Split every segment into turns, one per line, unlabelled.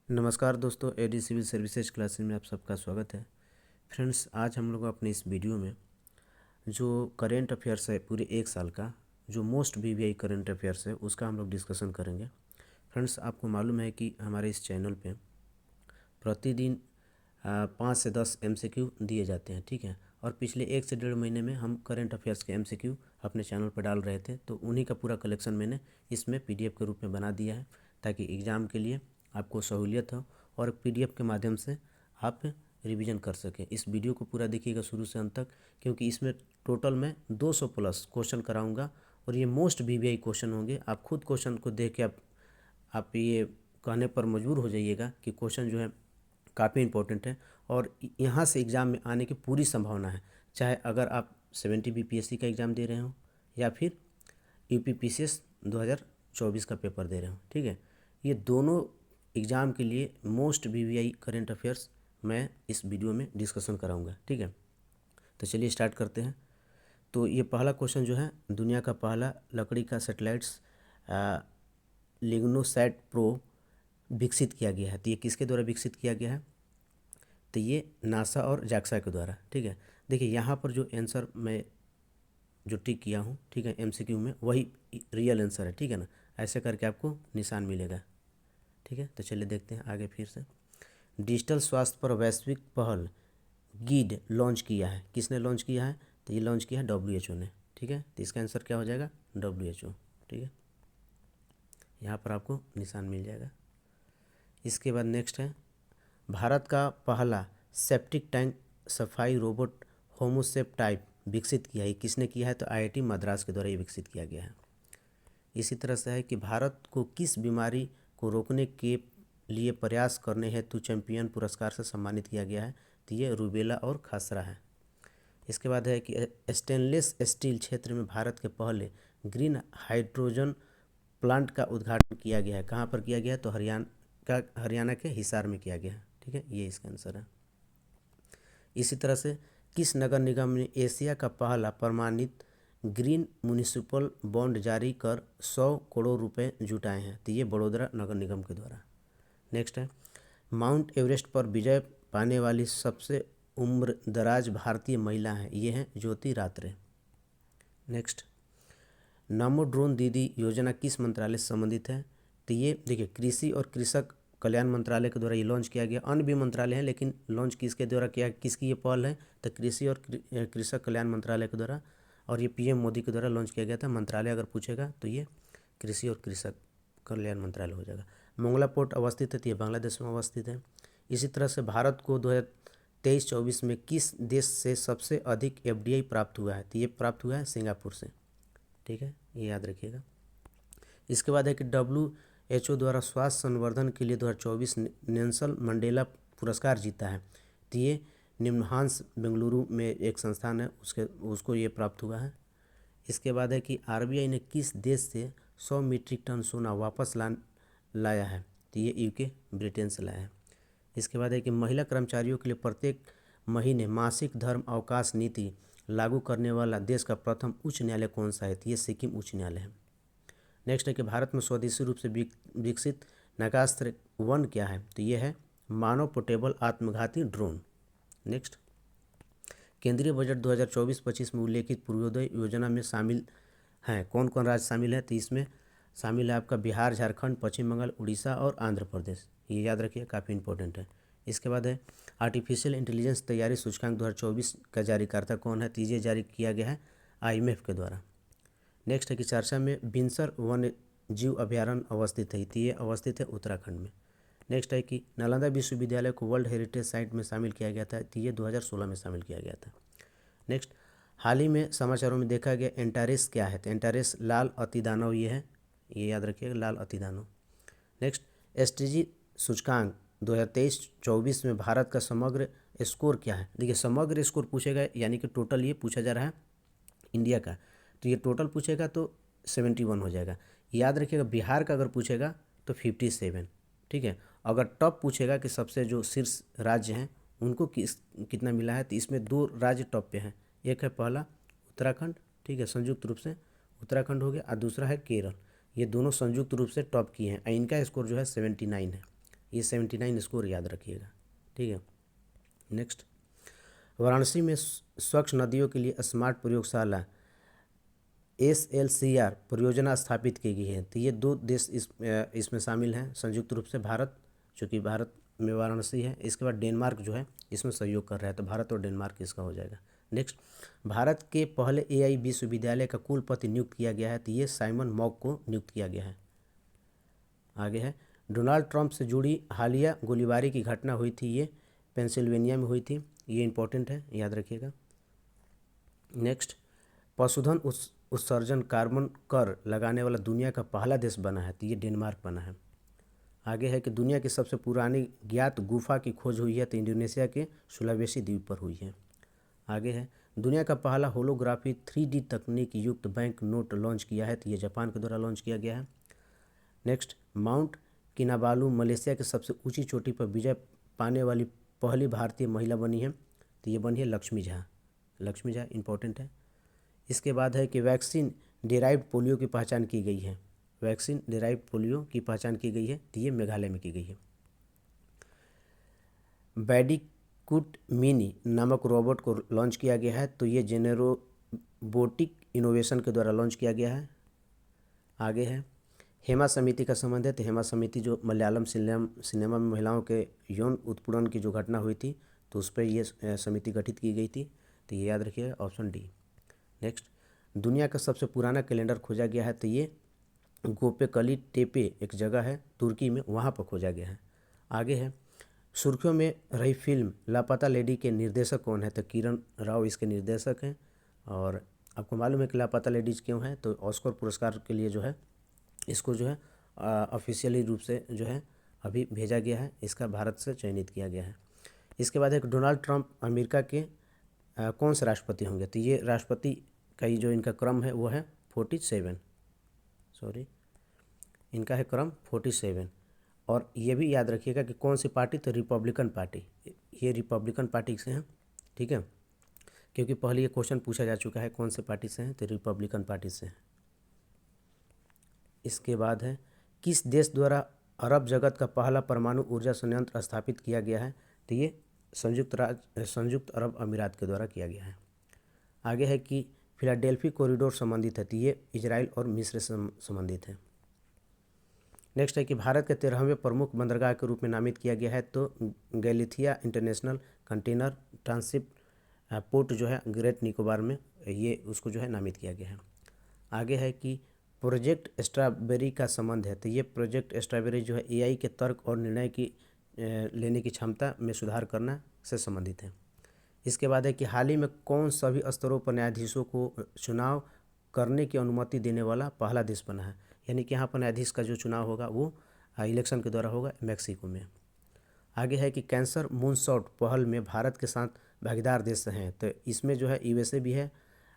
नमस्कार दोस्तों, AD civil services classes में आप सबका स्वागत है। फ्रेंड्स, आज हम लोग अपने इस वीडियो में जो करेंट अफेयर्स है पूरे एक साल का, जो मोस्ट वीवीआई करेंट अफेयर्स है उसका हम लोग डिस्कशन करेंगे। फ्रेंड्स, आपको मालूम है कि हमारे इस चैनल पे प्रतिदिन 5 से 10 एमसीक्यू दिए जाते हैं, ठीक है। और पिछले 1 से 1.5 महीने में हम करेंट अफेयर्स के एमसीक्यू अपने चैनल पर डाल रहे थे, तो उन्हीं का पूरा कलेक्शन मैंने इसमें पीडीएफ के रूप में बना दिया है, ताकि एग्ज़ाम के लिए आपको सहूलियत हो और पीडीएफ के माध्यम से आप रिवीजन कर सकें। इस वीडियो को पूरा देखिएगा शुरू से अंत तक, क्योंकि इसमें टोटल मैं 200 प्लस क्वेश्चन कराऊंगा और ये मोस्ट वीवीआई क्वेश्चन होंगे। आप खुद क्वेश्चन को देख के आप ये कहने पर मजबूर हो जाइएगा कि क्वेश्चन जो है काफ़ी इंपॉर्टेंट है और यहाँ से एग्ज़ाम में आने की पूरी संभावना है। चाहे अगर आप 70 बीपीएससी का एग्ज़ाम दे रहे हो या फिर यूपीपीसीएस 2024 का पेपर दे रहे हो, ठीक है। ये दोनों एग्ज़ाम के लिए मोस्ट वीवीआई करेंट अफेयर्स मैं इस वीडियो में डिस्कशन कराऊंगा, ठीक है। तो चलिए स्टार्ट करते हैं। तो ये पहला क्वेश्चन जो है, दुनिया का पहला लकड़ी का सैटेलाइट्स लिग्नोसैट प्रो विकसित किया गया है। तो ये किसके द्वारा विकसित किया गया है? तो ये नासा और जाक्सा के द्वारा, ठीक है। देखिए यहाँ पर जो आंसर मैं जो टिक किया हूँ, ठीक है, एमसीक्यू में वही रियल आंसर है, ठीक है ना। ऐसे करके आपको निशान मिलेगा, ठीक है। तो चलिए देखते हैं आगे फिर से। डिजिटल स्वास्थ्य पर वैश्विक पहल गीड लॉन्च किया है। किसने लॉन्च किया है? तो ये लॉन्च किया है डब्ल्यूएचओ ने, ठीक है। तो इसका आंसर क्या हो जाएगा? डब्ल्यूएचओ, ठीक है। यहाँ पर आपको निशान मिल जाएगा। इसके बाद नेक्स्ट है, भारत का पहला सेप्टिक टैंक सफाई रोबोट होमोसेप टाइप विकसित किया है। किसने किया है? तो आईआईटी मद्रास के द्वारा ये विकसित किया गया है। इसी तरह से है कि भारत को किस बीमारी को रोकने के लिए प्रयास करने हेतु चैंपियन पुरस्कार से सम्मानित किया गया है? तो ये रूबेला और खसरा है। इसके बाद है कि स्टेनलेस स्टील क्षेत्र में भारत के पहले ग्रीन हाइड्रोजन प्लांट का उद्घाटन किया गया है। कहाँ पर किया गया है? तो हरियाणा के हिसार में किया गया है, ठीक है। ये इसका आंसर है। इसी तरह से किस नगर निगम ने एशिया का पहला प्रमाणित ग्रीन म्युनिसिपल बॉन्ड जारी कर 100 करोड़ रुपए जुटाए हैं? तो ये बड़ोदरा नगर निगम के द्वारा। नेक्स्ट है, माउंट एवरेस्ट पर विजय पाने वाली सबसे उम्र दराज भारतीय महिला है। ये है ज्योति रात्रे। नेक्स्ट, नमो ड्रोन दीदी योजना किस मंत्रालय से संबंधित है? तो ये देखिए कृषि और कृषक कल्याण मंत्रालय के द्वारा ये लॉन्च किया गया। अन्य भी मंत्रालय हैं, लेकिन लॉन्च किसके द्वारा किया, किसकी ये पहल है? तो कृषि और कृषक कल्याण मंत्रालय के द्वारा, और ये पीएम मोदी के द्वारा लॉन्च किया गया था। मंत्रालय अगर पूछेगा तो ये कृषि और कृषक कल्याण मंत्रालय हो जाएगा। मोंगला पोर्ट अवस्थित है, तो ये बांग्लादेश में अवस्थित है। इसी तरह से भारत को 2023-24 में किस देश से सबसे अधिक एफडीआई प्राप्त हुआ है? तो ये प्राप्त हुआ है सिंगापुर से, ठीक है, ये याद रखिएगा। इसके बाद है कि WHO द्वारा स्वास्थ्य संवर्धन के लिए 2024 नेल्सन मंडेला पुरस्कार जीता है। तो ये निम्नहांस बेंगलुरु में एक संस्थान है, उसको ये प्राप्त हुआ है। इसके बाद है कि आरबीआई ने किस देश से 100 मीट्रिक टन सोना वापस लाया है? तो ये यूके ब्रिटेन से लाया है। इसके बाद है कि महिला कर्मचारियों के लिए प्रत्येक महीने मासिक धर्म अवकाश नीति लागू करने वाला देश का प्रथम उच्च न्यायालय कौन सा है? तो ये सिक्किम उच्च न्यायालय है। नेक्स्ट है कि भारत में स्वदेशी रूप से विकसित नागास्त्र 1 क्या है? तो ये है मानव पोर्टेबल आत्मघाती ड्रोन। नेक्स्ट, केंद्रीय बजट 2024-25 में उल्लेखित पूर्वोदय योजना में शामिल हैं कौन कौन राज्य शामिल है? तो इसमें शामिल है आपका बिहार, झारखंड, पश्चिम बंगाल, उड़ीसा और आंध्र प्रदेश। ये याद रखिए, काफ़ी इंपॉर्टेंट है। इसके बाद है आर्टिफिशियल इंटेलिजेंस तैयारी सूचकांक 2024 का जारीकर्ता कौन है? तो ये जारी किया गया है IMF के द्वारा। नेक्स्ट है कि चर्चा में बिनसर वन्य जीव अभ्यारण्य अवस्थित है। तो ये अवस्थित है उत्तराखंड में। नेक्स्ट है कि नालंदा विश्वविद्यालय को वर्ल्ड हेरिटेज साइट में शामिल किया गया था। तो ये 2016 में शामिल किया गया था। नेक्स्ट, हाल ही में समाचारों में देखा गया एंटारेस क्या है? तो एंटारेस लाल अतिदानव ये है, ये याद रखिएगा, लाल अतिदानव। नेक्स्ट, एसटीजी सूचकांक 2023-24 में भारत का समग्र स्कोर क्या है? देखिए समग्र स्कोर पूछेगा, यानी कि टोटल ये पूछा जा रहा है इंडिया का, तो ये टोटल पूछेगा तो 71 हो जाएगा। याद रखिएगा बिहार का अगर पूछेगा तो 57, ठीक है। अगर टॉप पूछेगा कि सबसे जो शीर्ष राज्य हैं उनको कितना मिला है, तो इसमें 2 राज्य टॉप पे हैं। एक है पहला उत्तराखंड, ठीक है, संयुक्त रूप से उत्तराखंड हो गया, और दूसरा है केरल। ये दोनों संयुक्त रूप से टॉप किए हैं। इनका स्कोर जो है 79 है, ये 79 स्कोर याद रखिएगा, ठीक है। नेक्स्ट, वाराणसी में स्वच्छ नदियों के लिए स्मार्ट प्रयोगशाला SLCR परियोजना स्थापित की गई है। तो ये 2 देश इसमें शामिल हैं संयुक्त रूप से। भारत, चूँकि भारत में वाराणसी है, इसके बाद डेनमार्क जो है इसमें सहयोग कर रहा है, तो भारत और डेनमार्क इसका हो जाएगा। नेक्स्ट, भारत के पहले AI विश्वविद्यालय का कुलपति नियुक्त किया गया है, तो ये साइमन मॉक को नियुक्त किया गया है। आगे है, डोनाल्ड ट्रंप से जुड़ी हालिया गोलीबारी की घटना हुई थी, ये पेंसिल्वेनिया में हुई थी, ये इंपॉर्टेंट है, याद रखिएगा। नेक्स्ट, पशुधन उत्सर्जन कार्बन कर लगाने वाला दुनिया का पहला देश बना है, तो ये डेनमार्क बना है। आगे है कि दुनिया की सबसे पुरानी ज्ञात गुफा की खोज हुई है, तो इंडोनेशिया के सुलावेसी द्वीप पर हुई है। आगे है, दुनिया का पहला होलोग्राफी 3D तकनीक युक्त बैंक नोट लॉन्च किया है, तो ये जापान के द्वारा लॉन्च किया गया है। नेक्स्ट, माउंट किनाबालू मलेशिया की सबसे ऊंची चोटी पर विजय पाने वाली पहली भारतीय महिला बनी है, तो ये बनी है लक्ष्मी झा। लक्ष्मी झा इंपॉर्टेंट है। इसके बाद है कि वैक्सीन डेराइव्ड पोलियो की पहचान की गई है। वैक्सीन डेराइव्ड पोलियो की पहचान की गई है, तो ये मेघालय में की गई है। बैडिकूट मिनी नामक रोबोट को लॉन्च किया गया है, तो ये जेनेरोबोटिक इनोवेशन के द्वारा लॉन्च किया गया है। आगे है, हेमा समिति का संबंध है, तो हेमा समिति जो मलयालम सिनेमा में महिलाओं के यौन उत्पीड़न की जो घटना हुई थी, तो उस पर ये समिति गठित की गई थी, तो ये याद रखिएगा, ऑप्शन डी। नेक्स्ट, दुनिया का सबसे पुराना कैलेंडर खोजा गया है, तो ये गोपेकली टेपे एक जगह है तुर्की में, वहाँ पर खोजा गया है। आगे है, सुर्खियों में रही फिल्म लापता लेडी के निर्देशक कौन है, तो किरण राव इसके निर्देशक हैं। और आपको मालूम है कि लापता लेडीज क्यों है, तो ऑस्कर पुरस्कार के लिए जो है इसको जो है ऑफिशियली रूप से जो है अभी भेजा गया है, इसका भारत से चयनित किया गया है। इसके बाद एक, डोनाल्ड ट्रंप अमेरिका के कौन से राष्ट्रपति होंगे, तो ये राष्ट्रपति का जो इनका क्रम है वो है 47, सॉरी इनका है क्रम 47। और ये भी याद रखिएगा कि कौन सी पार्टी, तो रिपब्लिकन पार्टी, ये रिपब्लिकन पार्टी से हैं, ठीक है, क्योंकि पहले ये क्वेश्चन पूछा जा चुका है कौन से पार्टी से हैं, तो रिपब्लिकन पार्टी से हैं। इसके बाद है, किस देश द्वारा अरब जगत का पहला परमाणु ऊर्जा संयंत्र स्थापित किया गया है, तो ये संयुक्त अरब अमीरात के द्वारा किया गया है। आगे है कि फिलाडेल्फी कॉरिडोर संबंधित है, तो ये इजराइल और मिस्र से संबंधित है। नेक्स्ट है कि भारत के 13वें प्रमुख बंदरगाह के रूप में नामित किया गया है, तो गैलिथिया इंटरनेशनल कंटेनर ट्रांसिट पोर्ट जो है ग्रेट निकोबार में, ये उसको जो है नामित किया गया है। आगे है कि प्रोजेक्ट स्ट्रॉबेरी का संबंध है, तो ये प्रोजेक्ट स्ट्रॉबेरी जो है AI के तर्क और निर्णय की लेने की क्षमता में सुधार करना से संबंधित है। इसके बाद है कि हाल ही में कौन सभी स्तरों पर न्यायाधीशों को चुनाव करने की अनुमति देने वाला पहला देश बना है, यानी कि यहाँ पर न्यायाधीश का जो चुनाव होगा वो इलेक्शन के द्वारा होगा मैक्सिको में। आगे है कि कैंसर मूनशॉट पहल में भारत के साथ भागीदार देश हैं, तो इसमें जो है USA भी है,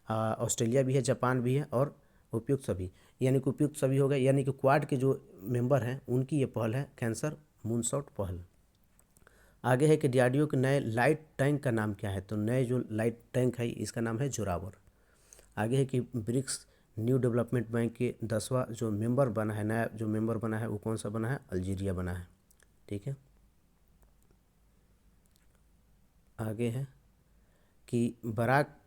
ऑस्ट्रेलिया भी है, जापान भी है और उपयुक्त सभी, यानी कि उपयुक्त सभी हो गए, यानी कि क्वाड के जो मेंबर हैं उनकी ये पहल है कैंसर मूनशॉट पहल। आगे है कि DRDO के नए लाइट टैंक का नाम क्या है, तो नए जो लाइट टैंक है इसका नाम है जोरावर। आगे है कि ब्रिक्स न्यू डेवलपमेंट बैंक के 10वां जो मेंबर बना है, नया जो मेंबर बना है वो कौन सा बना है, अल्जीरिया बना है, ठीक है। आगे है कि बराक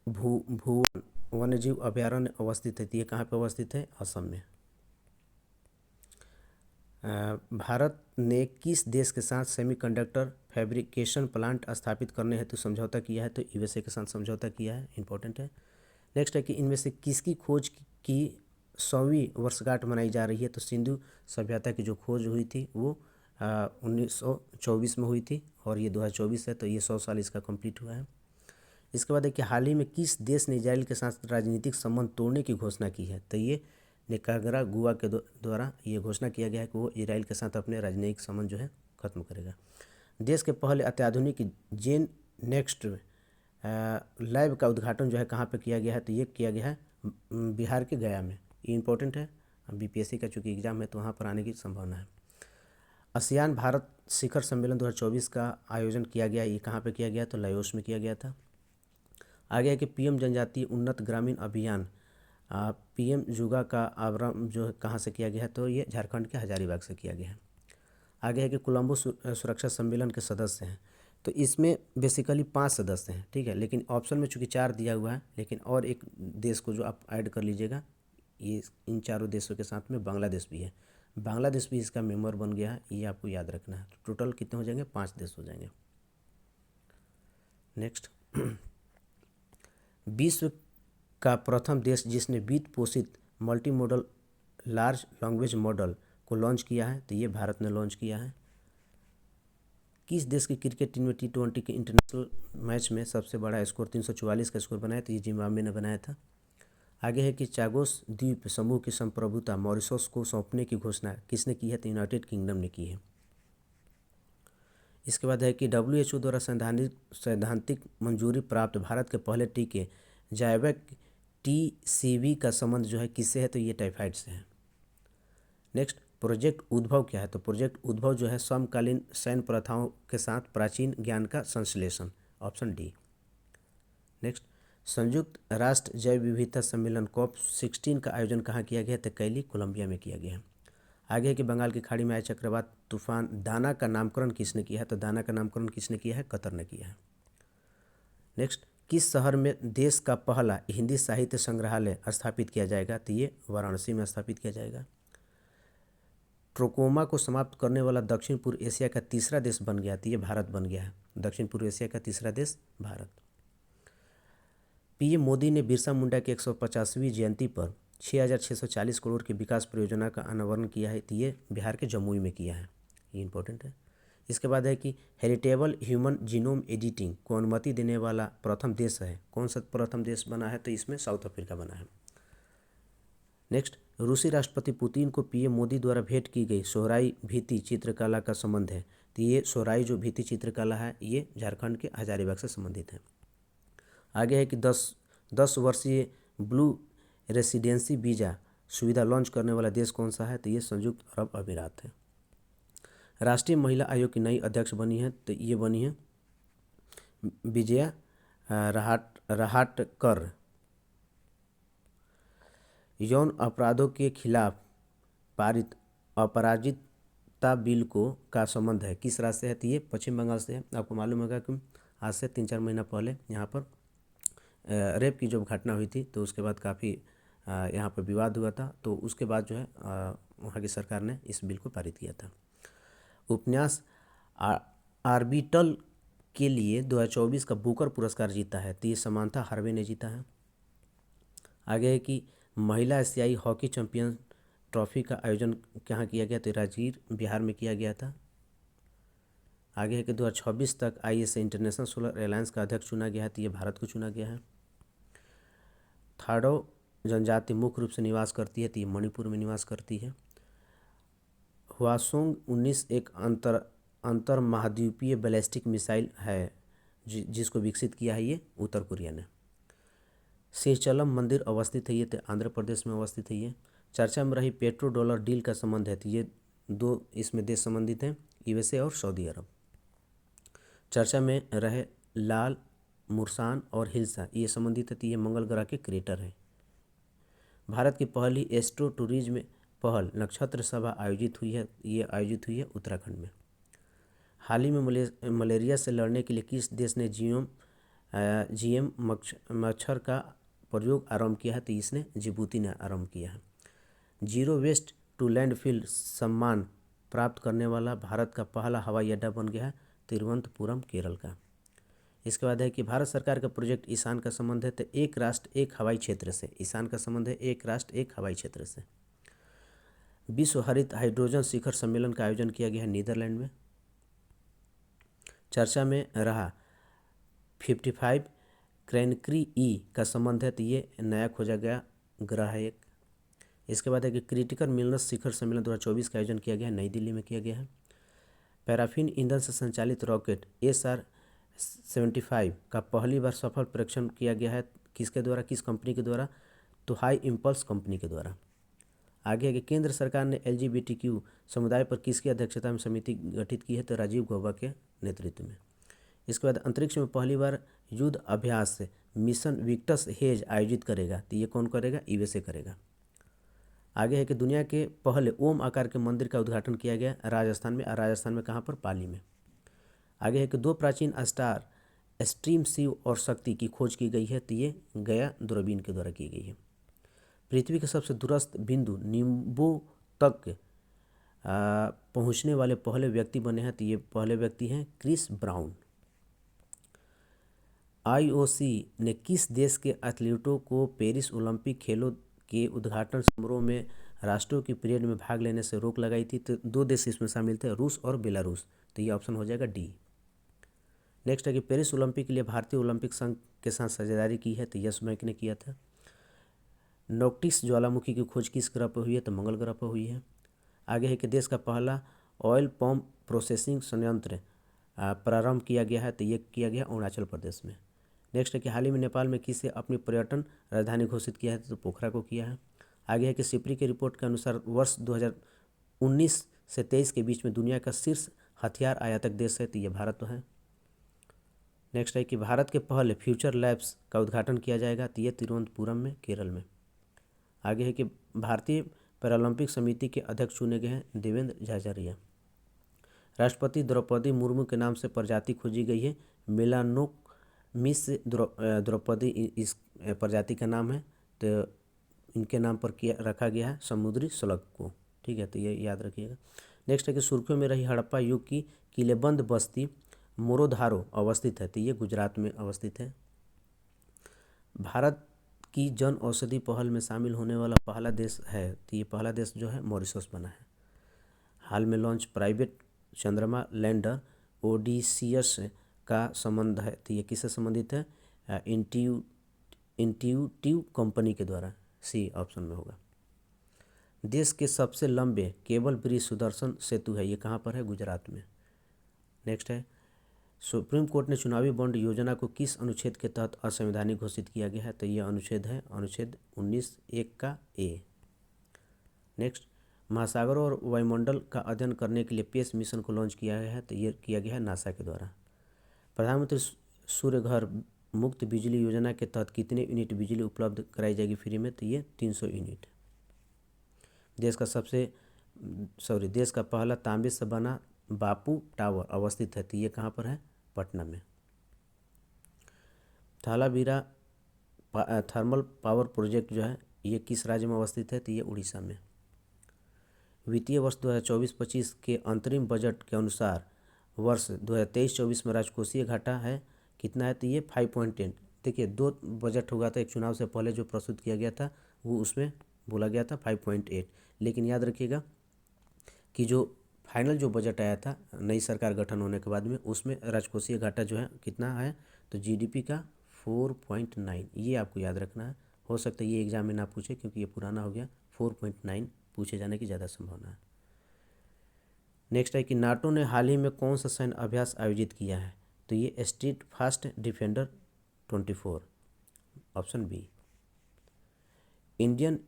भुवन वन्यजीव अभयारण्य अवस्थित है, तो ये कहाँ पर अवस्थित है, असम में। भारत ने किस देश के साथ सेमीकंडक्टर फैब्रिकेशन प्लांट स्थापित करने हेतु समझौता किया है, तो USA के साथ समझौता किया है, इंपॉर्टेंट है। नेक्स्ट है कि इनमें से किसकी खोज की 100वीं वर्षगांठ मनाई जा रही है, तो सिंधु सभ्यता की जो खोज हुई थी वो 1924 में हुई थी और ये 2024 है, तो ये 100 साल इसका कंप्लीट हुआ है। इसके बाद है कि हाल ही में किस देश ने इजराइल के साथ राजनीतिक संबंध तोड़ने की घोषणा की है, तो ये निकारागुआ के द्वारा ये घोषणा किया गया है कि वो इजराइल के साथ अपने राजनयिक संबंध जो है खत्म करेगा। देश के पहले अत्याधुनिक जेन नेक्स्ट लैब का उद्घाटन जो है कहाँ पे किया गया है, तो ये किया गया है बिहार के गया में, ये इंपॉर्टेंट है, BPSC का चूँकि एग्जाम है तो वहाँ पर आने की संभावना है। आसियान भारत शिखर सम्मेलन 2024 का आयोजन किया गया, ये कहाँ पे किया गया, तो लाओस में किया गया था। आगे है कि PM जनजातीय उन्नत ग्रामीण अभियान PM जुगा का आरंभ जो कहाँ से किया गया है, तो ये झारखंड के हजारीबाग से किया गया है। आगे है कि कोलंबो सुरक्षा सम्मेलन के सदस्य हैं। तो इसमें बेसिकली 5 सदस्य हैं, ठीक है, लेकिन ऑप्शन में चूंकि 4 दिया हुआ है, लेकिन और एक देश को जो आप ऐड कर लीजिएगा, ये इन चारों देशों के साथ में बांग्लादेश भी है। बांग्लादेश भी इसका मेंबर बन गया है, ये आपको याद रखना है। तो टोटल कितने हो जाएंगे? 5 देश हो जाएंगे। नेक्स्ट, विश्व का प्रथम देश जिसने वित्त पोषित multi modal large language model को लॉन्च किया है, तो ये भारत ने लॉन्च किया है। किस देश की क्रिकेट टीम में T20 के इंटरनेशनल मैच में सबसे बड़ा स्कोर 344 का स्कोर बनाया? तो ये जिम्बाब्वे ने बनाया था। आगे है कि चागोस द्वीप समूह की संप्रभुता मॉरिशस को सौंपने की घोषणा किसने की है? तो यूनाइटेड किंगडम ने की है। इसके बाद है कि WHO द्वारा सैद्धांतिक मंजूरी प्राप्त भारत के पहले टीके जायवैक TCV का संबंध जो है किससे है? तो ये टाइफाइड से है। नेक्स्ट, प्रोजेक्ट उद्भव क्या है? तो प्रोजेक्ट उद्भव जो है समकालीन सैन्य प्रथाओं के साथ प्राचीन ज्ञान का संश्लेषण, ऑप्शन डी। नेक्स्ट, संयुक्त राष्ट्र जैव विविधता सम्मेलन COP16 का आयोजन कहाँ किया गया? तो कैली, कोलंबिया में किया गया है। आगे है कि बंगाल की खाड़ी में आए चक्रवात तूफान दाना का नामकरण किसने किया है? तो दाना का नामकरण किसने किया है? कतर ने किया है। नेक्स्ट, किस शहर में देश का पहला हिंदी साहित्य संग्रहालय स्थापित किया जाएगा? तो ये वाराणसी में स्थापित किया जाएगा। ट्रोकोमा को समाप्त करने वाला दक्षिण पूर्व एशिया का तीसरा देश बन गया, तो ये भारत बन गया है। दक्षिण पूर्व एशिया का तीसरा देश भारत। PM मोदी ने बिरसा मुंडा की 150वीं जयंती पर 6,640 करोड़ की विकास परियोजना का अनावरण किया है, तो ये बिहार के जमुई में किया है, ये इंपॉर्टेंट है। इसके बाद है कि हेरिटेबल ह्यूमन जीनोम एडिटिंग को अनुमति देने वाला प्रथम देश है, कौन सा प्रथम देश बना है? तो इसमें साउथ अफ्रीका बना है। नेक्स्ट, रूसी राष्ट्रपति पुतिन को PM मोदी द्वारा भेंट की गई सोहराई भित्ति चित्रकला का संबंध है, तो ये सोहराई जो भित्ति चित्रकला है ये झारखंड के हजारीबाग से संबंधित है। आगे है कि 10 वर्षीय ब्लू रेसिडेंसी वीज़ा सुविधा लॉन्च करने वाला देश कौन सा है? तो ये संयुक्त अरब अमीरात है। राष्ट्रीय महिला आयोग की नई अध्यक्ष बनी है, तो ये बनी है विजया रहाटकर। यौन अपराधों के खिलाफ पारित अपराजिता बिल को का संबंध है किस राज्य से है? तो ये पश्चिम बंगाल से है। आपको मालूम होगा कि आज से 3-4 महीना पहले यहाँ पर रेप की जो घटना हुई थी, तो उसके बाद काफ़ी यहाँ पर विवाद हुआ था, तो उसके बाद जो है वहाँ की सरकार ने इस बिल को पारित किया था। उपन्यास आर्बिटल के लिए 2024 का बुकर पुरस्कार जीता है, तो ये समांथा हार्वे ने जीता है। आगे है कि महिला एशियाई हॉकी चैंपियन ट्रॉफी का आयोजन कहाँ किया गया? तो राजगीर बिहार में किया गया था। आगे है कि 2026 तक ISA इंटरनेशनल सोलर एलायंस का अध्यक्ष चुना गया है, तो ये भारत को चुना गया है। थाडो जनजाति मुख्य रूप से निवास करती है, तो ये मणिपुर में निवास करती है। हवासोंग 19 एक अंतर महाद्वीपीय बैलिस्टिक मिसाइल है जिसको विकसित किया है ये उत्तर कोरिया ने। सिंहचलम मंदिर अवस्थित है, ये तो आंध्र प्रदेश में अवस्थित है। ये चर्चा में रही पेट्रो डॉलर डील का संबंध है, तो ये 2 इसमें देश संबंधित हैं, USA और सऊदी अरब। चर्चा में रहे लाल मुरसान और हिल्सा, ये संबंधित है, तो ये मंगल ग्रह के क्रेटर है। भारत की पहली एस्ट्रो टूरिज्म पहल नक्षत्र सभा आयोजित हुई है, ये आयोजित हुई है उत्तराखंड में। हाल ही में मलेरिया से लड़ने के लिए किस देश ने GM मच्छर का प्रयोग आरंभ किया है? तो इसने जिबूती ने आरंभ किया है। जीरो वेस्ट टू लैंडफिल सम्मान प्राप्त करने वाला भारत का पहला हवाई अड्डा बन गया है तिरुवनंतपुरम, केरल का। इसके बाद है कि भारत सरकार का प्रोजेक्ट ईशान का संबंध है, तो एक राष्ट्र एक हवाई क्षेत्र से, ईशान का संबंध है एक राष्ट्र एक हवाई क्षेत्र से। विश्व हरित हाइड्रोजन शिखर सम्मेलन का आयोजन किया गया है नीदरलैंड में। चर्चा में रहा 55 क्रैनक्री ई का संबंध है, तो ये नया खोजा गया ग्रह है एक। इसके बाद है कि क्रिटिकल मिनरल्स शिखर सम्मेलन 2024 का आयोजन किया गया है, नई दिल्ली में किया गया है। पैराफिन ईंधन से संचालित रॉकेट SR-75 का पहली बार सफल परीक्षण किया गया है, किसके द्वारा, किस कंपनी के द्वारा? तो हाई इम्पल्स कंपनी के द्वारा। आगे है कि केंद्र सरकार ने LGBTQ समुदाय पर किसकी अध्यक्षता में समिति गठित की है? तो राजीव गौबा के नेतृत्व में। इसके बाद अंतरिक्ष में पहली बार युद्ध अभ्यास मिशन विक्टस हेज आयोजित करेगा, तो ये कौन करेगा? USA करेगा। आगे है कि दुनिया के पहले ओम आकार के मंदिर का उद्घाटन किया गया राजस्थान में। राजस्थान में कहाँ पर? पाली में। आगे है कि दो प्राचीन स्टार स्ट्रीम शिव और शक्ति की खोज की गई है, तो ये गया दूरबीन के द्वारा की गई है। पृथ्वी के सबसे दूरस्थ बिंदु नींबू तक पहुंचने वाले पहले व्यक्ति बने हैं, तो ये पहले व्यक्ति हैं क्रिस ब्राउन। आईओसी ने किस देश के एथलीटों को पेरिस ओलंपिक खेलों के उद्घाटन समारोह में राष्ट्रों की परेड में भाग लेने से रोक लगाई थी? तो दो देश इसमें शामिल थे, रूस और बेलारूस, तो ये ऑप्शन हो जाएगा डी। नेक्स्ट है कि पेरिस ओलंपिक के लिए भारतीय ओलंपिक संघ के साथ साझेदारी की है, तो यस बैंक ने किया था। नोक्टिस ज्वालामुखी की खोज किस ग्रह पर हुई है? तो मंगल ग्रह पर हुई है। आगे है कि देश का पहला ऑयल पम्प प्रोसेसिंग संयंत्र प्रारंभ किया गया है, तो ये किया गया अरुणाचल प्रदेश में। नेक्स्ट है कि हाल ही में नेपाल में किसे अपनी पर्यटन राजधानी घोषित किया है? तो पोखरा को किया है। आगे है कि सिपरी की रिपोर्ट के अनुसार वर्ष 2019 से 23 के बीच में दुनिया का शीर्ष हथियार आयातक देश है, तो ये भारत है। नेक्स्ट है कि भारत के पहले फ्यूचर लैब्स का उद्घाटन किया जाएगा, तो ये तिरुवनंतपुरम में, केरल में। आगे है कि भारतीय पैरालंपिक समिति के अध्यक्ष चुने गए हैं देवेंद्र झाझरिया। राष्ट्रपति द्रौपदी मुर्मू के नाम से प्रजाति खोजी गई है, मेलानोमिस द्रौपदी इस प्रजाति का नाम है, तो इनके नाम पर किया रखा गया है समुद्री स्लग को। ठीक है, तो ये याद रखिएगा। नेक्स्ट है कि सुर्खियों में रही हड़प्पा युग की किलेबंद बस्ती मोरोधारो अवस्थित है, तो ये गुजरात में अवस्थित है। भारत की जन औषधि पहल में शामिल होने वाला पहला देश है, तो ये पहला देश जो है मॉरिशस बना है। हाल में लॉन्च प्राइवेट चंद्रमा लैंडर ओडिसियस का संबंध है, तो ये किससे संबंधित है? इंट्यूटिव कंपनी के द्वारा, सी ऑप्शन में होगा। देश के सबसे लंबे केबल ब्रिज सुदर्शन सेतु है, ये कहाँ पर है? गुजरात में। नेक्स्ट है सुप्रीम कोर्ट ने चुनावी बॉन्ड योजना को किस अनुच्छेद के तहत असंवैधानिक घोषित किया गया है? तो यह अनुच्छेद है अनुच्छेद 19(1) का ए। नेक्स्ट महासागरों और वायुमंडल का अध्ययन करने के लिए पेस मिशन को लॉन्च किया गया है, तो ये किया गया है नासा के द्वारा। प्रधानमंत्री सूर्य घर मुफ्त बिजली योजना के तहत कितने यूनिट बिजली उपलब्ध कराई जाएगी फ्री में? तो ये 300 यूनिट। देश का पहला तांबे से बना बापू टावर अवस्थित है, तो ये कहाँ पर है? पटना में। थालावीरा थर्मल पावर प्रोजेक्ट जो है ये किस राज्य में अवस्थित है? तो ये उड़ीसा में। वित्तीय वर्ष 2024-25 के अंतरिम बजट के अनुसार वर्ष 2023-24 में राजकोषीय घाटा है कितना है? तो ये 5.10। देखिए, दो बजट हुआ था, एक चुनाव से पहले जो प्रस्तुत किया गया था वो उसमें बोला गया था 5.8, लेकिन याद रखिएगा कि जो फाइनल जो बजट आया था नई सरकार गठन होने के बाद में, उसमें राजकोषीय घाटा जो है कितना है? तो जीडीपी का 4.9, ये आपको याद रखना है। हो सकता है ये एग्जाम में ना पूछे क्योंकि ये पुराना हो गया। 4.9 पूछे जाने की ज़्यादा संभावना है। नेक्स्ट है कि नाटो ने हाल ही में कौन सा सैन्य अभ्यास आयोजित किया है? तो ये street fast defender 24, option B. Indian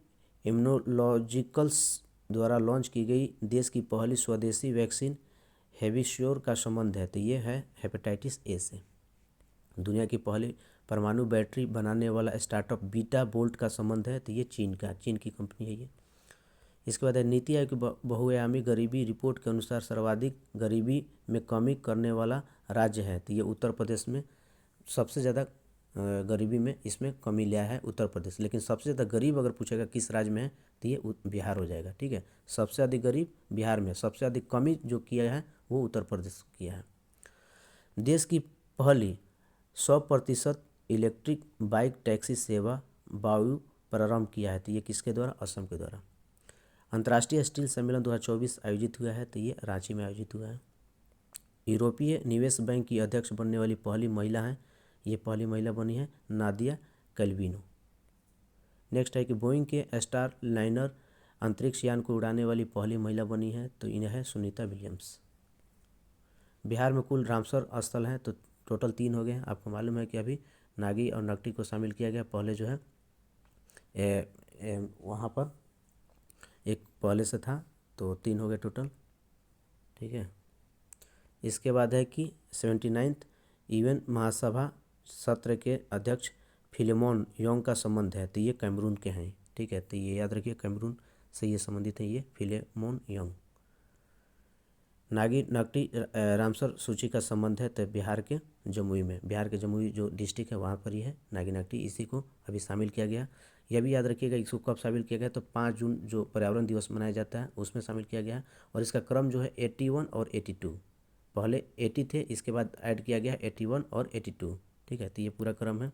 Immunologicals द्वारा लॉन्च की गई देश की पहली स्वदेशी वैक्सीन हेविश्योर का संबंध है, तो ये है हेपेटाइटिस ए से। दुनिया की पहली परमाणु बैटरी बनाने वाला स्टार्टअप बीटा बोल्ट का संबंध है, तो ये चीन की कंपनी है ये। इसके बाद है नीति आयोग की बहुआयामी गरीबी रिपोर्ट के अनुसार सर्वाधिक गरीबी में कमी करने वाला राज्य है, तो ये उत्तर प्रदेश में सबसे ज़्यादा गरीबी में इसमें कमी लिया है उत्तर प्रदेश। लेकिन सबसे ज़्यादा गरीब अगर पूछेगा किस राज्य में है तो ये बिहार हो जाएगा। ठीक है, सबसे अधिक गरीब बिहार में, सबसे अधिक कमी जो किया है वो उत्तर प्रदेश किया है। देश की पहली 100% इलेक्ट्रिक बाइक टैक्सी सेवा वायु प्रारंभ किया है, तो ये किसके द्वारा? असम के द्वारा। अंतर्राष्ट्रीय स्टील सम्मेलन 2024 आयोजित हुआ है, तो ये रांची में आयोजित हुआ है। यूरोपीय निवेश बैंक की अध्यक्ष बनने वाली पहली महिला हैं, ये पहली महिला बनी है नादिया कैल्विनो। नेक्स्ट है कि बोइंग के स्टार लाइनर अंतरिक्ष यान को उड़ाने वाली पहली महिला बनी है, तो इन्हें है सुनीता विलियम्स। बिहार में कुल रामसर स्थल हैं, तो टोटल 3 हो गए हैं। आपको मालूम है कि अभी नागी और नकटी को शामिल किया गया, पहले जो है वहाँ पर एक पहले से था, तो 3 हो गए टोटल। ठीक है, इसके बाद है कि 79th यूएन महासभा सत्र के अध्यक्ष फिलेमोन योंग का संबंध है, तो ये कैमरून के हैं। ठीक है, तो ये याद रखिए कैमरून से ये संबंधित है, ये Philemon young. Nagi Nakti Ramsar सूची का संबंध है तो बिहार के जमुई में, बिहार के जमुई जो डिस्ट्रिक्ट है वहाँ पर ही है नागी नकटी, इसी को अभी शामिल किया गया। यह भी याद रखिएगा इसको कब शामिल किया गया, तो 5 जून जो पर्यावरण दिवस मनाया जाता है उसमें शामिल किया गया है। और इसका क्रम जो है 81 और 82, पहले 80 थे, इसके बाद ऐड किया गया 81 और 82, ठीक है। तो ये पूरा क्रम है।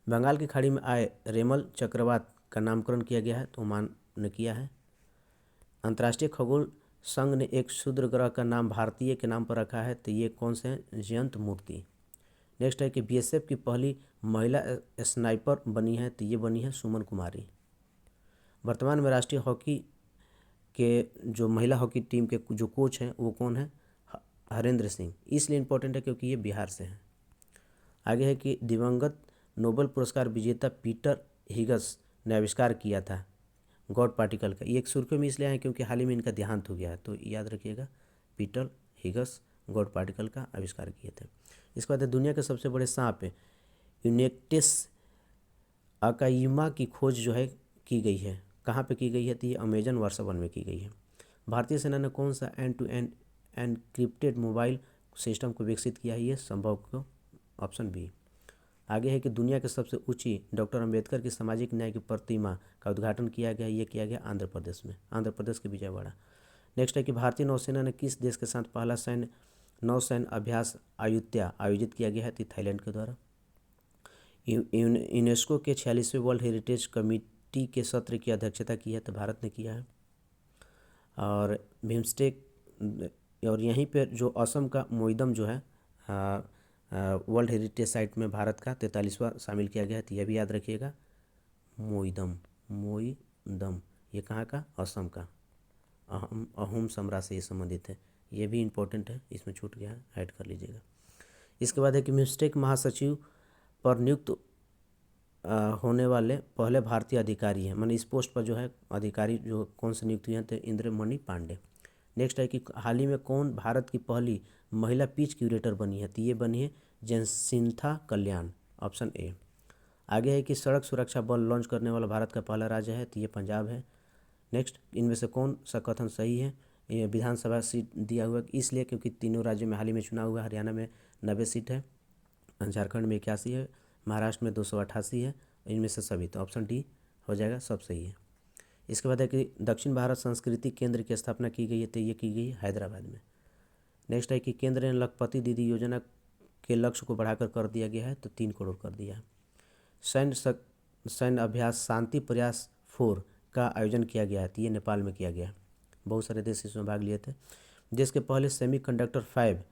बंगाल की खाड़ी में आए रेमल चक्रवात का नामकरण किया गया है तो ओमान ने किया है। अंतर्राष्ट्रीय खगोल संघ ने एक क्षुद्र ग्रह का नाम भारतीय के नाम पर रखा है तो ये कौन से हैं, जयंत मूर्ति। नेक्स्ट है कि बीएसएफ की पहली महिला स्नाइपर बनी है तो ये बनी है सुमन कुमारी। वर्तमान में राष्ट्रीय हॉकी के जो महिला हॉकी टीम के जो कोच हैं वो कौन है, हरेंद्र सिंह। इसलिए इम्पोर्टेंट है क्योंकि ये बिहार से हैं। आगे है कि दिवंगत नोबेल पुरस्कार विजेता पीटर हिगस ने आविष्कार किया था गॉड पार्टिकल का। ये एक सुर्खियों में इसलिए आए क्योंकि हाल ही में इनका देहांत हो गया है, तो याद रखिएगा पीटर हिगस गॉड पार्टिकल का आविष्कार किए थे। इसके बाद दुनिया के सबसे बड़े सांप यूनेक्टिस अकाइमा की खोज जो है की गई है, कहाँ पे की गई है, तो ये अमेजन वर्षा वन में की गई है। भारतीय सेना ने कौन सा end to end encrypted mobile system को विकसित किया है, ये संभव को ऑप्शन बी। आगे है कि दुनिया के सबसे ऊंची डॉक्टर अंबेडकर की सामाजिक न्याय की प्रतिमा का उद्घाटन किया गया, ये किया गया आंध्र प्रदेश में, आंध्र प्रदेश के विजयवाड़ा। नेक्स्ट है कि भारतीय नौसेना ने किस देश के साथ पहला नौसैन्य अभ्यास अयुत्या आयोजित किया गया है, तो थाईलैंड के द्वारा। यूनेस्को के 46वें वर्ल्ड हेरिटेज कमेटी के सत्र की अध्यक्षता की है तो भारत ने किया है। और बिम्स्टेक और यहीं पर जो असम का मोइदम जो है वर्ल्ड हेरिटेज साइट में भारत का 43वां शामिल किया गया है, तो यह भी याद रखिएगा मोइदम ये कहाँ का, असम का, अहोम सम्राट से ये संबंधित है। ये भी इम्पोर्टेंट है, इसमें छूट गया है, ऐड कर लीजिएगा। इसके बाद है कि बिम्स्टेक महासचिव पर नियुक्त होने वाले पहले भारतीय अधिकारी हैं, मैंने इस पोस्ट पर जो है अधिकारी जो कौन से नियुक्त हुए हैं तो इंद्रमणि पांडे। नेक्स्ट है कि हाल ही में कौन भारत की पहली महिला पीच क्यूरेटर बनी है, तो ये बनी है जैसिंथा कल्याण, ऑप्शन ए। आगे है कि सड़क सुरक्षा बल लॉन्च करने वाला भारत का पहला राज्य है तो ये पंजाब है। नेक्स्ट, इनमें से कौन सा कथन सही है, ये विधानसभा सीट दिया हुआ इसलिए क्योंकि तीनों राज्यों में हाल ही में चुनाव हुआ, हरियाणा में 90 सीट है, झारखंड में 81 है, महाराष्ट्र में 288 है, इनमें से सभी, तो ऑप्शन डी हो जाएगा, सब सही है। इसके बाद है कि दक्षिण भारत सांस्कृतिक केंद्र की स्थापना की गई है तो ये की गई है हैदराबाद में। नेक्स्ट है कि केंद्र ने लखपति दीदी योजना के लक्ष्य को बढ़ाकर कर दिया गया है तो 3 करोड़ कर दिया है। सैन्य अभ्यास शांति प्रयास 4 का आयोजन किया गया है तो ये नेपाल में किया गया है, बहुत सारे देश इसमें भाग लिए थे। देश के पहले सेमीकंडक्टर फैब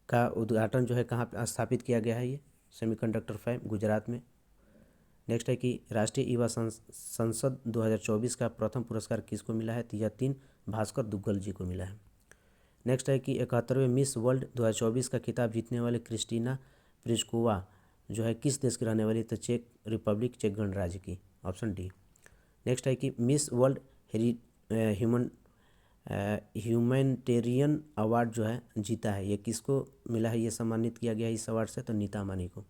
का उद्घाटन जो है कहाँ पे स्थापित किया गया है, ये सेमीकंडक्टर फैब गुजरात में। नेक्स्ट है कि राष्ट्रीय युवा संसद 2024 का प्रथम पुरस्कार किसको मिला है, तो यह 3 भास्कर दुग्गल जी को मिला है। नेक्स्ट है कि 71वें मिस वर्ल्ड 2024 का खिताब जीतने वाले क्रिस्टीना प्रिस्कोवा जो है किस देश की रहने वाली, तो चेक रिपब्लिक, चेक गणराज्य की, ऑप्शन डी। नेक्स्ट है कि मिस वर्ल्ड ह्यूमैनिटेरियन अवार्ड जो है जीता है, ये किसको मिला है, ये सम्मानित किया गया है इस अवार्ड से, तो नीता अमानी को।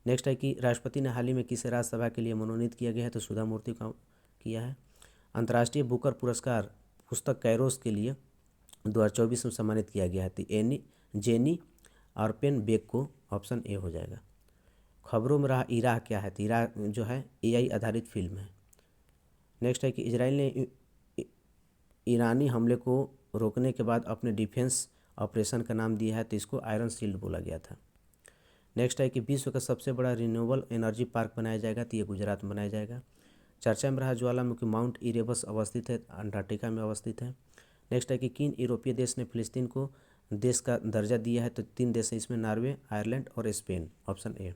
नेक्स्ट है कि राष्ट्रपति ने हाल ही में किसे राज्यसभा के लिए मनोनीत किया गया है, तो सुधा मूर्ति का किया है। अंतर्राष्ट्रीय बुकर पुरस्कार पुस्तक कैरोस के लिए 2024 में सम्मानित किया गया है तो जेनी आर्पेन बेक को, ऑप्शन ए हो जाएगा। खबरों में रहा इराक क्या है, तो इराक जो है एआई आधारित फिल्म है। नेक्स्ट है कि इजराइल ने ईरानी हमले को रोकने के बाद अपने डिफेंस ऑपरेशन का नाम दिया है तो इसको आयरन शील्ड बोला गया था। नेक्स्ट है कि विश्व का सबसे बड़ा रिन्यूएबल एनर्जी पार्क बनाया जाएगा तो ये गुजरात में बनाया जाएगा। चर्चा में रहा ज्वालामुखी माउंट इरेबस अवस्थित है, अंटार्कटिका में अवस्थित है। नेक्स्ट है कि किन यूरोपीय देश ने फिलिस्तीन को देश का दर्जा दिया है, तो 3 देश हैं इसमें, नॉर्वे, आयरलैंड और स्पेन, ऑप्शन ए।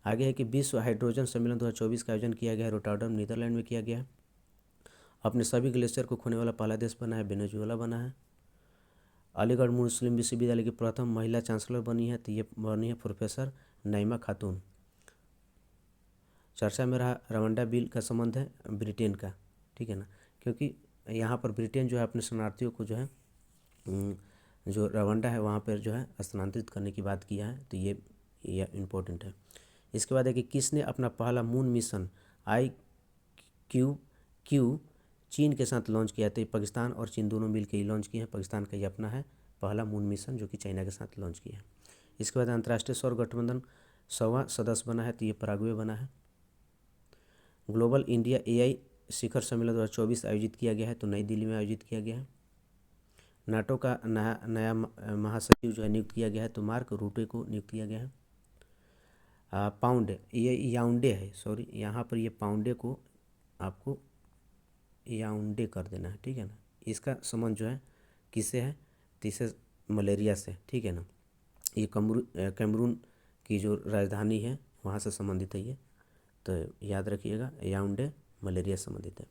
आगे है कि विश्व हाइड्रोजन सम्मेलन 2024 का आयोजन किया गया है, रोटरडम नीदरलैंड में किया गया है। अपने सभी ग्लेशियर को खोने वाला पहला देश बना है, वेनेजुएला बना है। अलीगढ़ मुस्लिम विश्वविद्यालय की प्रथम महिला चांसलर बनी है तो ये बनी है प्रोफेसर नईमा खातून। चर्चा में रहा रवांडा बिल का संबंध है ब्रिटेन का, ठीक है ना, क्योंकि यहाँ पर ब्रिटेन जो है अपने शरणार्थियों को जो है जो रवांडा है वहाँ पर जो है स्थानांतरित करने की बात किया है तो ये इम्पोर्टेंट है। इसके बाद है कि किसने अपना पहला मून मिशन IQ-Q चीन के साथ लॉन्च किया? तो ये पाकिस्तान और चीन दोनों मिलकर ही लॉन्च किए हैं। पाकिस्तान का ये अपना है पहला मून मिशन जो कि चाइना के साथ लॉन्च किया है। इसके बाद अंतर्राष्ट्रीय सौर गठबंधन 100वां सदस्य बना है, तो ये पराग्वे बना है। ग्लोबल इंडिया AI शिखर सम्मेलन 2024 आयोजित किया गया है, तो नई दिल्ली में आयोजित किया गया है। नाटो का नया महासचिव जो है नियुक्त किया गया है, तो मार्क रूटे को नियुक्त किया गया है। पाउंड, ये याउंडे है, सॉरी यहाँ पर ये पाउंडे को आपको याउंडे कर देना है, ठीक है ना। इसका संबंध जो है किससे है? तो इसे मलेरिया से, ठीक है ना। ये कैमरून की जो राजधानी है वहाँ से संबंधित है ये, तो याद रखिएगा याउंडे मलेरिया से संबंधित है।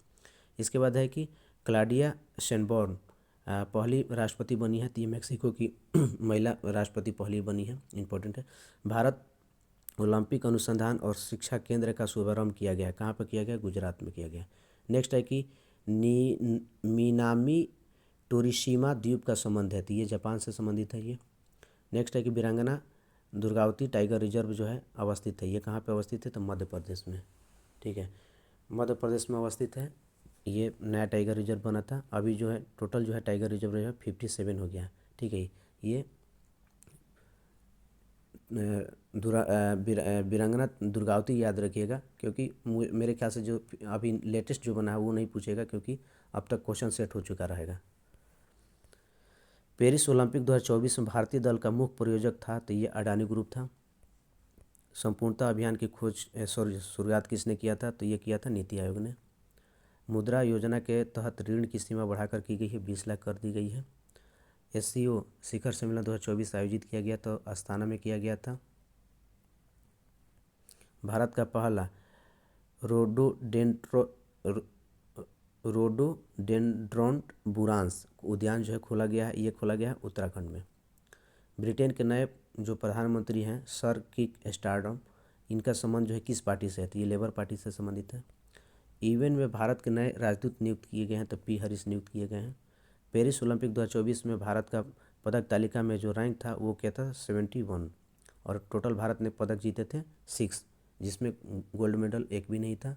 इसके बाद है कि क्लाउडिया शेनबॉर्न पहली राष्ट्रपति बनी है, तो ये मेक्सिको की महिला राष्ट्रपति पहली बनी है, इम्पोर्टेंट है। भारत ओलंपिक अनुसंधान और शिक्षा केंद्र का शुभारंभ किया गया है, कहाँ पर किया गया? गुजरात में किया गया। नेक्स्ट है कि मिनामी टोरिशिमा द्वीप का संबंध है, तो ये जापान से संबंधित है ये। नेक्स्ट है कि वीरांगना दुर्गावती टाइगर रिजर्व जो है अवस्थित है, ये कहाँ पे अवस्थित है? तो मध्य प्रदेश में, ठीक है, मध्य प्रदेश में अवस्थित है। ये नया टाइगर रिजर्व बना था, अभी जो है टोटल जो है टाइगर रिजर्व जो है 57 हो गया है, ठीक है। ये वीरांगना दुर्गावती याद रखिएगा, क्योंकि मेरे ख्याल से जो अभी लेटेस्ट जो बना है वो नहीं पूछेगा, क्योंकि अब तक क्वेश्चन सेट हो चुका रहेगा। पेरिस ओलंपिक 2024 में भारतीय दल का मुख्य प्रायोजक था, तो ये अडानी ग्रुप था। संपूर्णता अभियान की खोज शुरुआत किसने किया था? तो ये किया था नीति आयोग ने। मुद्रा योजना के तहत ऋण की सीमा बढ़ाकर की गई है, 20 लाख कर दी गई है। SCO शिखर सम्मेलन 2024 आयोजित किया गया, तो अस्ताना में किया गया था। भारत का पहला रोडोडेंड्रॉन बुरांस उद्यान जो है खोला गया है, ये खोला गया है उत्तराखंड में। ब्रिटेन के नए जो प्रधानमंत्री हैं सर किक स्टारडम, इनका संबंध जो है किस पार्टी से है? तो ये लेबर पार्टी से संबंधित है। इवेंट में भारत के नए राजदूत नियुक्त किए गए हैं, तो P हरीश नियुक्त किए गए हैं। पेरिस ओलंपिक 2024 में भारत का पदक तालिका में जो रैंक था वो क्या था? 71, और टोटल भारत ने पदक जीते थे 6, जिसमें गोल्ड मेडल एक भी नहीं था,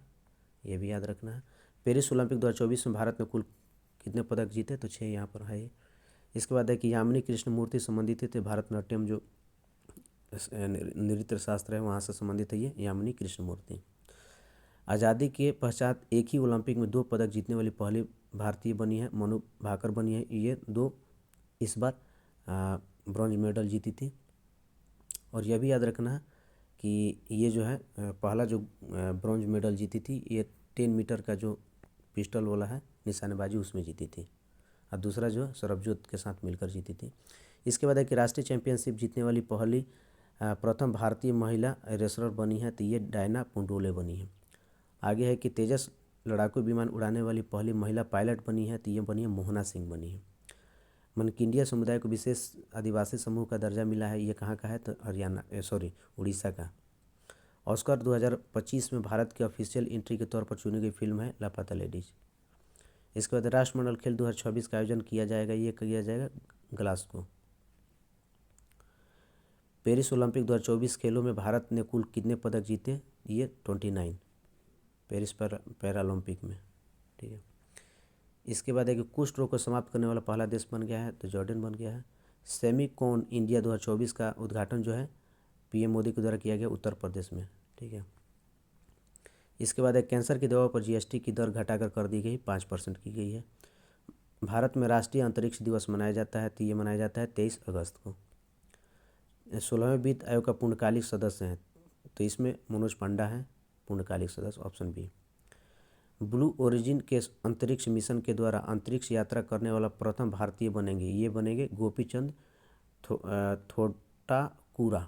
ये भी याद रखना है। पेरिस ओलंपिक 2024 में भारत ने कुल कितने पदक जीते? तो 6 यहाँ पर है। इसके बाद है कि यामिनी कृष्णमूर्ति संबंधित थे, भारतनाट्यम जो नृत्य शास्त्र है वहाँ से संबंधित है ये यामिनी कृष्णमूर्ति। आज़ादी के पश्चात एक ही ओलंपिक में 2 पदक जीतने वाली पहली भारतीय बनी है, मनु भाकर बनी है। ये 2 इस बार ब्रॉन्ज मेडल जीती थी। और यह भी याद रखना है कि ये जो है पहला जो ब्रॉन्ज मेडल जीती थी ये 10 मीटर का जो पिस्टल वाला है निशानेबाजी, उसमें जीती थी, और दूसरा जो है सरबजोत के साथ मिलकर जीती थी। इसके बाद है कि राष्ट्रीय चैंपियनशिप जीतने वाली प्रथम भारतीय महिला रेसलर बनी है, तो ये डायना पुंडोले बनी है। आगे है कि तेजस लड़ाकू विमान उड़ाने वाली पहली महिला पायलट बनी है, तो ये बनी है मोहना सिंह बनी है। मनकिंडिया समुदाय को विशेष आदिवासी समूह का दर्जा मिला है, ये कहाँ का है? तो उड़ीसा का। ऑस्कर 2025 में भारत की ऑफिशियल एंट्री के तौर पर चुनी गई फिल्म है लापता लेडीज। इसके बाद राष्ट्रमंडल खेल 2026 का आयोजन किया जाएगा, ये किया जाएगा ग्लासगो। पेरिस ओलंपिक 2024 खेलों में भारत ने कुल कितने पदक जीते? ये 29 पेरिस पैरालंपिक में, ठीक है। इसके बाद है कि कुष्ठ रोग को समाप्त करने वाला पहला देश बन गया है, तो जॉर्डन बन गया है। सेमीकॉन इंडिया 2024 का उद्घाटन जो है PM मोदी के द्वारा किया गया उत्तर प्रदेश में, ठीक है। इसके बाद है कैंसर की दवा पर GST की दर घटाकर कर दी गई, 5% की गई है। भारत में राष्ट्रीय अंतरिक्ष दिवस मनाया जाता है, तो ये मनाया जाता है 23 अगस्त को। 16वें वित्त आयोग का पूर्णकालिक सदस्य हैं, तो इसमें मनोज पांडा है पूर्णकालिक सदस्य, ऑप्शन बी। ब्लू ओरिजिन के अंतरिक्ष मिशन के द्वारा अंतरिक्ष यात्रा करने वाला प्रथम भारतीय बनेंगे, ये बनेंगे गोपीचंद थोटाकुरा।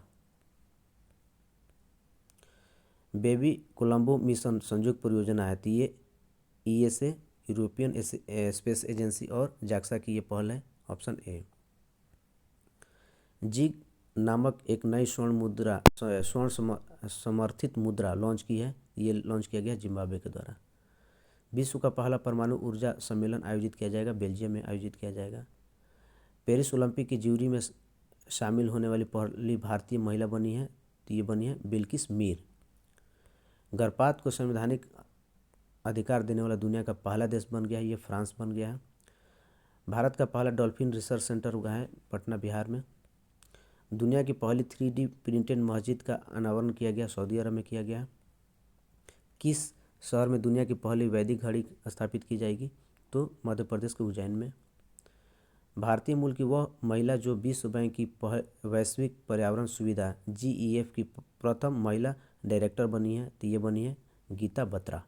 बेबी कोलंबो मिशन संयुक्त परियोजना है, तो ये ESA यूरोपियन स्पेस एजेंसी और जाक्सा की ये पहल है, ऑप्शन ए। जिग नामक एक नई स्वर्ण समर्थित मुद्रा लॉन्च की है, ये लॉन्च किया गया जिम्बाब्वे के द्वारा। विश्व का पहला परमाणु ऊर्जा सम्मेलन आयोजित किया जाएगा, बेल्जियम में आयोजित किया जाएगा। पेरिस ओलंपिक की ज्यूरी में शामिल होने वाली पहली भारतीय महिला बनी है, तो ये बनी है बिल्किस मीर। गर्भपात को संवैधानिक अधिकार देने वाला दुनिया का पहला देश बन गया है, ये फ्रांस बन गया है। भारत का पहला डॉल्फिन रिसर्च सेंटर हुआ है पटना बिहार में। दुनिया की पहली 3D प्रिंटेड मस्जिद का अनावरण किया गया, सऊदी अरब में किया गया। किस शहर में दुनिया की पहली वैदिक घड़ी स्थापित की जाएगी, तो मध्य प्रदेश के उज्जैन में। भारतीय मूल की वह महिला जो विश्व बैंक की वैश्विक पर्यावरण सुविधा GEF की प्रथम महिला डायरेक्टर बनी है, तो ये बनी है Gita Batra.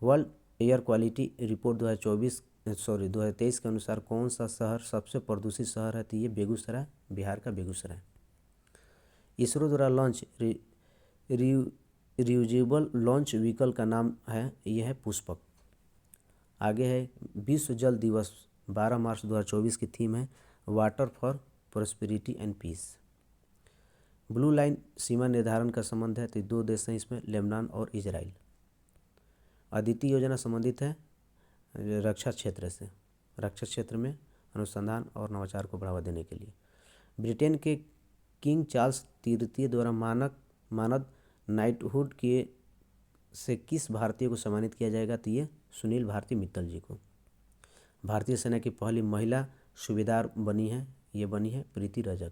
World air quality report 2023 के अनुसार कौन सा शहर सबसे प्रदूषित शहर है, तो ये बेगूसराय, बिहार का बेगूसराय। इसरो द्वारा लॉन्च रियूजेबल लॉन्च व्हीकल का नाम है, यह है पुष्पक। आगे है विश्व जल दिवस 12 मार्च 2024 की थीम है water for prosperity and peace. Blue line सीमा निर्धारण का संबंध है, तो 2 देश हैं इसमें, लेबनान और इजराइल। अदिति योजना संबंधित है रक्षा क्षेत्र से, रक्षा क्षेत्र में अनुसंधान और नवाचार को बढ़ावा देने के लिए। ब्रिटेन के किंग चार्ल्स तृतीय द्वारा मानद नाइटहुड के से किस भारतीय को सम्मानित किया जाएगा, तो ये सुनील भारती मित्तल जी को। भारतीय सेना की पहली महिला सूबेदार बनी है, ये बनी है प्रीति रजक।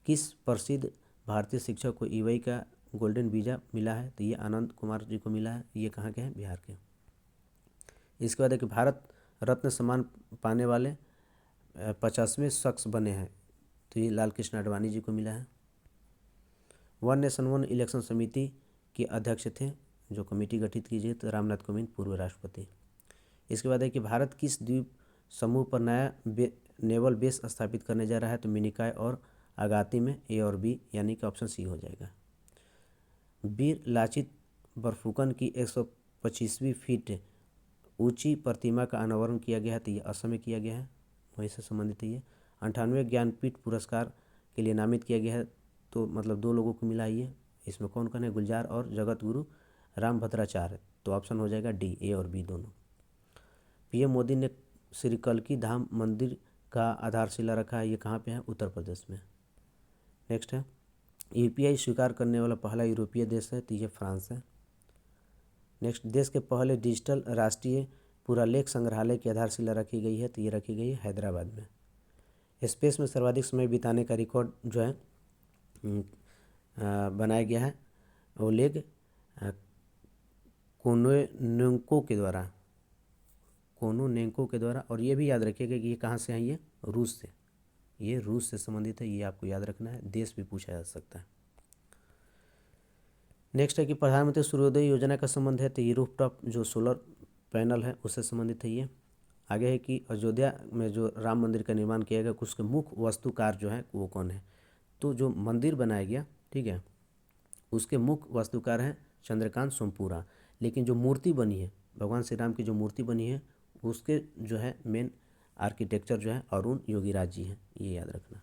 किस प्रसिद्ध भारतीय शिक्षक को EY का गोल्डन वीज़ा मिला है, तो ये आनंद कुमार जी को मिला है। ये कहाँ के हैं, बिहार के। इसके बाद है कि भारत रत्न सम्मान पाने वाले 50वें शख्स बने हैं, तो ये लाल कृष्ण आडवाणी जी को मिला है। वन नेशन वन इलेक्शन समिति के अध्यक्ष थे, जो कमेटी गठित की गई, तो रामनाथ कोविंद पूर्व राष्ट्रपति। इसके बाद है कि भारत किस द्वीप समूह पर नया नेवल बेस स्थापित करने जा रहा है, तो मिनिकॉय और अगाती में, A और B, यानी कि ऑप्शन C हो जाएगा। वीर लाचित बरफुकन की 125वीं फीट ऊंची प्रतिमा का अनावरण किया गया है, तो ये असम में किया गया है, वहीं से संबंधित है ये। 98वें ज्ञानपीठ पुरस्कार के लिए नामित किया गया है, तो मतलब 2 लोगों को मिला है ये। इसमें कौन कौन है, गुलजार और जगत गुरु रामभद्राचार्य, तो ऑप्शन हो जाएगा D, A और B दोनों। PM मोदी ने श्री कल्की धाम मंदिर का आधारशिला रखा है, ये कहाँ पे है, उत्तर प्रदेश में। नेक्स्ट है UPI स्वीकार करने वाला पहला यूरोपीय देश है, तो ये फ्रांस है। नेक्स्ट, देश के पहले डिजिटल राष्ट्रीय पुरालेख संग्रहालय की आधारशिला रखी गई है, तो ये रखी गई है हैदराबाद में। स्पेस में सर्वाधिक समय बिताने का रिकॉर्ड जो है बनाया गया है ओलेग कोनोनेंको के द्वारा। और ये भी याद रखिएगा कि ये कहाँ से है, ये रूस से, ये रूस से संबंधित है, ये आपको याद रखना है, देश भी पूछा जा सकता है। नेक्स्ट है कि प्रधानमंत्री सूर्योदय योजना का संबंध है, तो ये रूफटॉप जो सोलर पैनल है उससे संबंधित है ये। आगे है कि अयोध्या में जो राम मंदिर का निर्माण किया गया उसके मुख्य वास्तुकार जो है वो कौन है, तो जो मंदिर बनाया गया, ठीक है, उसके मुख्य वास्तुकार हैं चंद्रकांत सोमपुरा। लेकिन जो मूर्ति बनी है, भगवान श्री राम की जो मूर्ति बनी है, उसके जो है मेन आर्किटेक्चर जो है अरुण योगीराज जी हैं, ये याद रखना।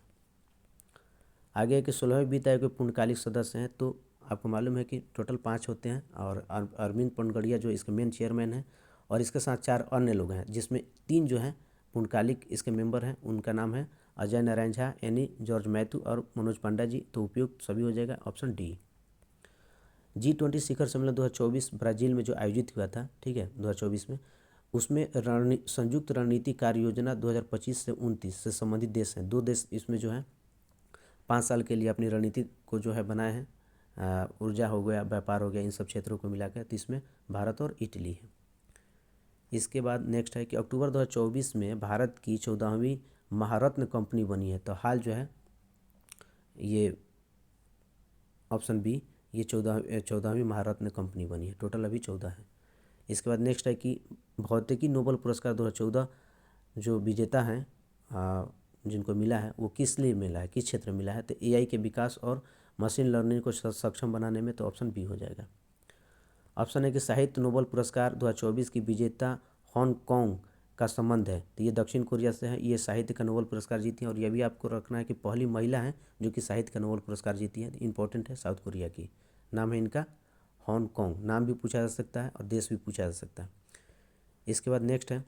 आगे है कि 16वें वित्त आयोग के पूर्णकालिक सदस्य हैं, तो आपको मालूम है कि टोटल 5 होते हैं, और अरविंद पनगड़िया जो इसके मेन चेयरमैन हैं, और इसके साथ 4 अन्य लोग हैं, जिसमें 3 जो हैं पूर्णकालिक इसके मेंबर हैं। उनका नाम है Ajay Narayan Jha, any George Matthew और मनोज पांडा जी, तो उपयुक्त सभी हो जाएगा ऑप्शन D। G20 शिखर सम्मेलन 2024 ब्राज़ील में जो आयोजित हुआ था, ठीक है, 2024 में, उसमें संयुक्त रणनीति कार्य योजना 2025 से 29 से संबंधित देश हैं। 2 देश इसमें जो है 5 साल के लिए अपनी रणनीति को जो है बनाए हैं, ऊर्जा हो गया, व्यापार हो गया, इन सब क्षेत्रों को मिलाकर, तो इसमें भारत और इटली है। इसके बाद नेक्स्ट है कि अक्टूबर 2024 में भारत की 14वीं महारत्न कंपनी बनी है, तो हाल जो है ये ऑप्शन B, ये 14वीं महारत्न कंपनी बनी है, टोटल अभी 14 है। इसके बाद नेक्स्ट है कि भौतिकी नोबेल पुरस्कार 2014 जो विजेता हैं जिनको मिला है वो किस लिए मिला है, किस क्षेत्र में मिला है, तो AI के विकास और मशीन लर्निंग को सक्षम बनाने में, तो ऑप्शन B हो जाएगा। ऑप्शन है कि साहित्य नोबेल पुरस्कार 2024 की विजेता हांगकांग का संबंध है, तो ये दक्षिण कोरिया से है, ये साहित्य का नोबेल पुरस्कार जीती हैं। और यह भी आपको रखना है कि पहली महिला है जो कि साहित्य का नोबेल पुरस्कार जीती है, इंपॉर्टेंट है, साउथ कोरिया की, नाम है इनका हांगकांग। नाम भी पूछा जा सकता है और देश भी पूछा जा सकता है। इसके बाद नेक्स्ट है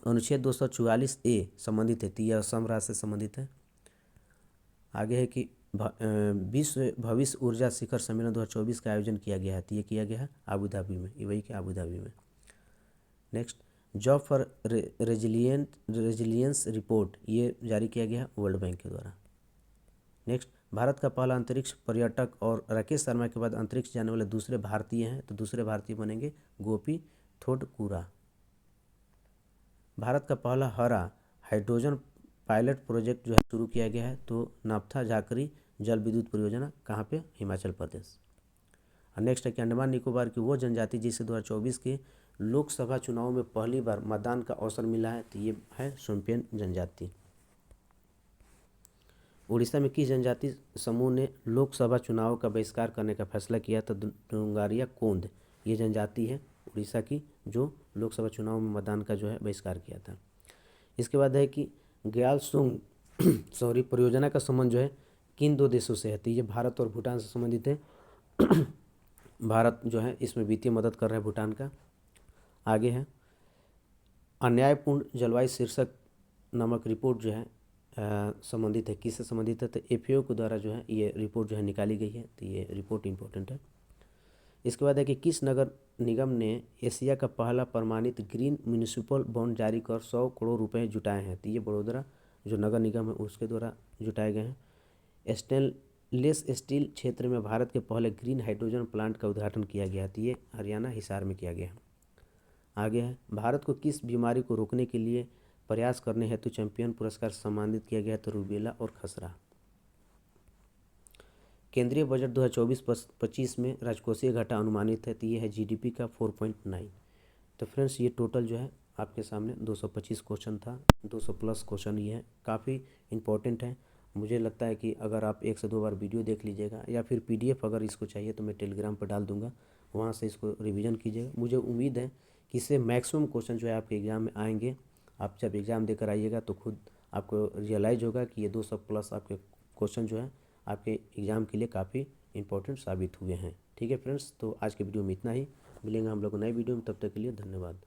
अनुच्छेद 244A संबंधित है, तो यह असम राज्य से संबंधित है। आगे है कि विश्व भविष्य ऊर्जा शिखर सम्मेलन 2024 का आयोजन किया गया है। तो ये किया गया है अबू धाबी में, ये वही के अबू धाबी में। Next, job for resilience report, ये जारी किया गया है वर्ल्ड बैंक के द्वारा। नेक्स्ट, भारत का पहला अंतरिक्ष पर्यटक और राकेश शर्मा के बाद अंतरिक्ष जाने वाले दूसरे भारतीय हैं, तो दूसरे भारतीय बनेंगे गोपी थोडकुरा। भारत का पहला हरा हाइड्रोजन पायलट प्रोजेक्ट जो है शुरू किया गया है, तो नाफ्था झाकरी जल विद्युत परियोजना, कहाँ पे? हिमाचल प्रदेश। और नेक्स्ट है कि अंडमान निकोबार की वो जनजाति जिसे 2024 के लोकसभा चुनाव में पहली बार मतदान का अवसर मिला है, तो ये है सोम्पेन जनजाति। उड़ीसा में किस जनजाति समूह ने लोकसभा चुनाव का बहिष्कार करने का फैसला किया? तो डोंगारिया कोंद, ये जनजाति है उड़ीसा की जो लोकसभा चुनाव में मतदान का जो है बहिष्कार किया था। इसके बाद है कि ग्यालसूंग परियोजना का संबंध जो है किन दो देशों से है? तो ये भारत और भूटान से संबंधित है। भारत जो है इसमें वित्तीय मदद कर रहा है भूटान का। आगे है अन्यायपूर्ण जलवायु शीर्षक नामक रिपोर्ट जो है संबंधित है, किससे संबंधित है? तो एफएओ के द्वारा जो है ये रिपोर्ट जो है निकाली गई है, तो ये रिपोर्ट इम्पोर्टेंट है। इसके बाद है कि किस नगर निगम ने एशिया का पहला प्रमाणित ग्रीन म्यूनिसिपल बॉन्ड जारी कर 100 करोड़ रुपए जुटाए हैं? तो ये बड़ोदरा जो नगर निगम है उसके द्वारा जुटाए गए हैं। स्टेनलेस स्टील क्षेत्र में भारत के पहले ग्रीन हाइड्रोजन प्लांट का उद्घाटन किया गया, तो ये हरियाणा हिसार में किया गया है। आगे है भारत को किस बीमारी को रोकने के लिए प्रयास करने हेतु चैंपियन पुरस्कार सम्मानित किया गया? तो रूबेला और खसरा। केंद्रीय बजट 2024-25 में राजकोषीय घाटा अनुमानित है, तो ये है जीडीपी का 4.9। तो फ्रेंड्स ये टोटल जो है आपके सामने 225 क्वेश्चन था, 200 प्लस क्वेश्चन ये है, काफ़ी इंपॉर्टेंट है। मुझे लगता है कि अगर आप 1 से 2 बार वीडियो देख लीजिएगा या फिर पीडीएफ अगर इसको चाहिए तो मैं टेलीग्राम पर डाल दूंगा, वहाँ से इसको रिवीजन कीजिएगा। मुझे उम्मीद है कि इससे मैक्सिमम क्वेश्चन जो है आपके एग्ज़ाम में आएंगे। आप जब एग्ज़ाम देकर आइएगा तो खुद आपको रियलाइज़ होगा कि ये 200 प्लस आपके क्वेश्चन जो है आपके एग्ज़ाम के लिए काफ़ी इंपॉर्टेंट साबित हुए हैं। ठीक है फ्रेंड्स, तो आज के वीडियो में इतना ही। मिलेंगे हम लोग नए वीडियो में, तब तक के लिए धन्यवाद।